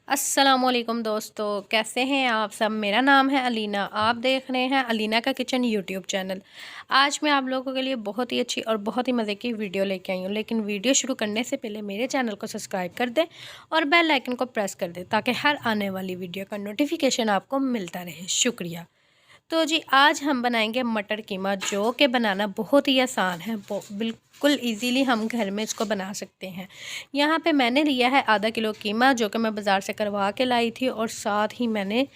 अस्सलामुअलैकुम दोस्तों, कैसे हैं आप सब। मेरा नाम है अलीना, आप देख रहे हैं अलीना का किचन यूट्यूब चैनल। आज मैं आप लोगों के लिए बहुत ही अच्छी और बहुत ही मज़े की वीडियो लेके आई हूँ। लेकिन वीडियो शुरू करने से पहले मेरे चैनल को सब्सक्राइब कर दें और बेल आइकन को प्रेस कर दें ताकि हर आने वाली वीडियो का नोटिफिकेशन आपको मिलता रहे। शुक्रिया। तो जी आज हम बनाएंगे मटर कीमा, जो कि बनाना बहुत ही आसान है। बिल्कुल इजीली हम घर में इसको बना सकते हैं। यहाँ पे मैंने लिया है आधा किलो कीमा, जो कि मैं बाज़ार से करवा के लाई थी, और साथ ही मैंने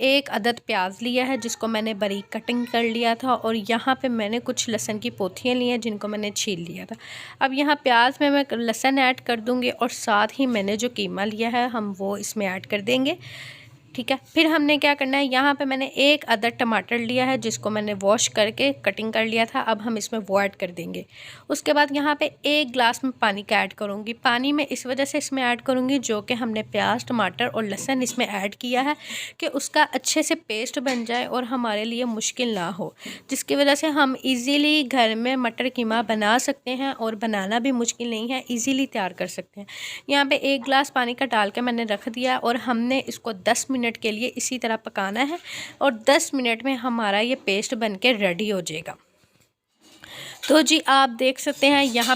एक अदद प्याज लिया है जिसको मैंने बारीक कटिंग कर लिया था, और यहाँ पे मैंने कुछ लहसुन की पोथियाँ ली हैं जिनको मैंने छील लिया था। अब यहाँ प्याज में मैं लहसुन ऐड कर दूँगी, और साथ ही मैंने जो कीमा लिया है हम वो इसमें ऐड कर देंगे। ठीक है, फिर हमने क्या करना है, यहाँ पे मैंने एक अदद टमाटर लिया है जिसको मैंने वॉश करके कटिंग कर लिया था। अब हम इसमें वो ऐड कर देंगे। उसके बाद यहाँ पे एक गिलास में पानी का ऐड करूँगी। पानी में इस वजह से इसमें ऐड करूँगी जो कि हमने प्याज, टमाटर और लहसुन इसमें ऐड किया है कि उसका अच्छे से पेस्ट बन जाए और हमारे लिए मुश्किल ना हो, जिसकी वजह से हम ईज़िली घर में मटर कीमा बना सकते हैं और बनाना भी मुश्किल नहीं है, ईज़िली तैयार कर सकते हैं। यहाँ पे एक गिलास पानी का डाल के मैंने रख दिया और हमने इसको 10 मिनट के लिए इसी तरह पकाना है, और 10 मिनट में हमारा ये पेस्ट बनके रेडी हो जाएगा। तो जी आप देख सकते हैं यहाँ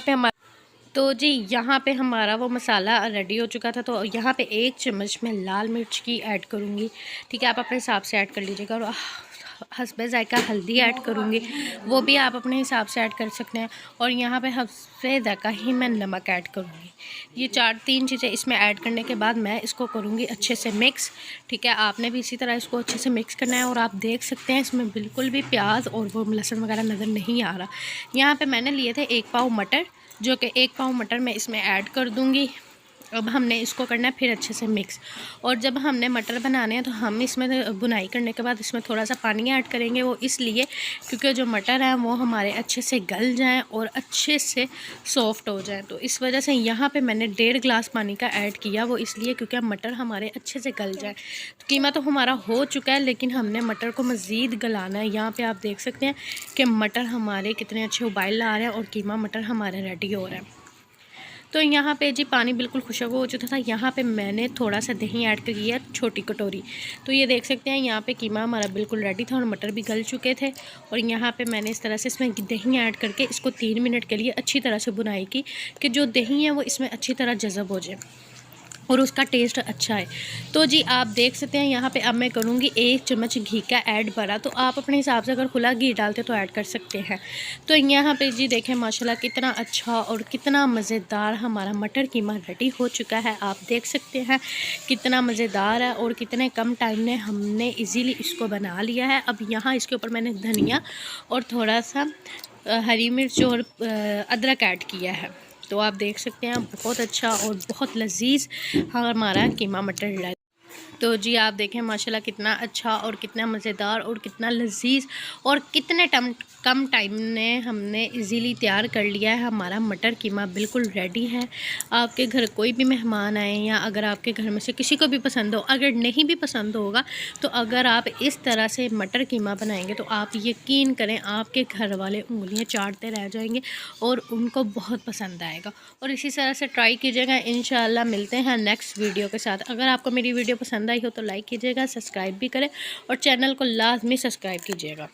पे हमारा वो मसाला रेडी हो चुका था। तो यहाँ पे एक चम्मच में लाल मिर्च की ऐड करूँगी। ठीक है, आप अपने हिसाब से ऐड कर लीजिएगा। और हस्बे ज़ायका हल्दी ऐड करूँगी, वो भी आप अपने हिसाब से ऐड कर सकते हैं। और यहाँ पे हस्बे ज़ायका ही मैं नमक ऐड करूँगी। ये 4-3 चीज़ें इसमें ऐड करने के बाद मैं इसको करूँगी अच्छे से मिक्स। ठीक है, आपने भी इसी तरह इसको अच्छे से मिक्स करना है। और आप देख सकते हैं इसमें बिल्कुल भी प्याज और वो लहसुन वगैरह नज़र नहीं आ रहा। यहाँ पर मैंने लिए थे 1 पाव मटर, जो कि 1 पाव मटर मैं इसमें ऐड कर दूँगी। अब हमने इसको करना है फिर अच्छे से मिक्स। और जब हमने मटर बनाने हैं तो हम इसमें बुनाई करने के बाद इसमें थोड़ा सा पानी ऐड करेंगे। वो इसलिए क्योंकि जो मटर है वो हमारे अच्छे से गल जाएं और अच्छे से सॉफ्ट हो जाएं। तो इस वजह से यहाँ पे मैंने 1.5 गिलास पानी का ऐड किया, वो इसलिए क्योंकि मटर हमारे अच्छे से गल जाएँ। तो कीमा तो हमारा हो चुका है, लेकिन हमने मटर को मज़ीद गलाना है। यहाँ पर आप देख सकते हैं कि मटर हमारे कितने अच्छे उबाल आ रहे हैं और कीमा मटर हमारे रेडी हो रहा है। तो यहाँ पे जी पानी बिल्कुल खुशबू हो चुका था। यहाँ पे मैंने थोड़ा सा दही ऐड कर किया, छोटी कटोरी। तो ये देख सकते हैं यहाँ पे कीमा हमारा बिल्कुल रेडी था और मटर भी गल चुके थे। और यहाँ पे मैंने इस तरह से इसमें दही ऐड करके इसको 3 मिनट के लिए अच्छी तरह से बुनाई की कि जो दही है वो इसमें अच्छी तरह जज़ब हो जाए और उसका टेस्ट अच्छा है। तो जी आप देख सकते हैं यहाँ पे अब मैं करूँगी 1 चम्मच घी का ऐड भरा। तो आप अपने हिसाब से अगर खुला घी डालते तो ऐड कर सकते हैं। तो यहाँ पे जी देखें माशाल्लाह कितना अच्छा और कितना मज़ेदार हमारा मटर कीमा रेडी हो चुका है। आप देख सकते हैं कितना मज़ेदार है और कितने कम टाइम में हमने ईज़िली इसको बना लिया है। अब यहाँ इसके ऊपर मैंने धनिया और थोड़ा सा हरी मिर्च और अदरक ऐड किया है। तो आप देख सकते हैं बहुत अच्छा और बहुत लजीज हमारा कीमा मटर रेडी। तो जी आप देखें माशाल्लाह कितना अच्छा और कितना मज़ेदार और कितना लजीज और कितने कम टाइम में हमने इजीली तैयार कर लिया है। हमारा मटर कीमा बिल्कुल रेडी है। आपके घर कोई भी मेहमान आए या अगर आपके घर में से किसी को भी पसंद हो, अगर नहीं भी पसंद होगा तो अगर आप इस तरह से मटर कीमा बनाएंगे तो आप यकीन करें आपके घर वाले उंगलियां चाटते रह जाएंगे और उनको बहुत पसंद आएगा। और इसी तरह से ट्राई कीजिएगा। इंशाल्लाह मिलते हैं नेक्स्ट वीडियो के साथ। अगर आपको मेरी वीडियो पसंद आई हो तो लाइक कीजिएगा, सब्सक्राइब भी करें और चैनल को लाजमी सब्सक्राइब कीजिएगा।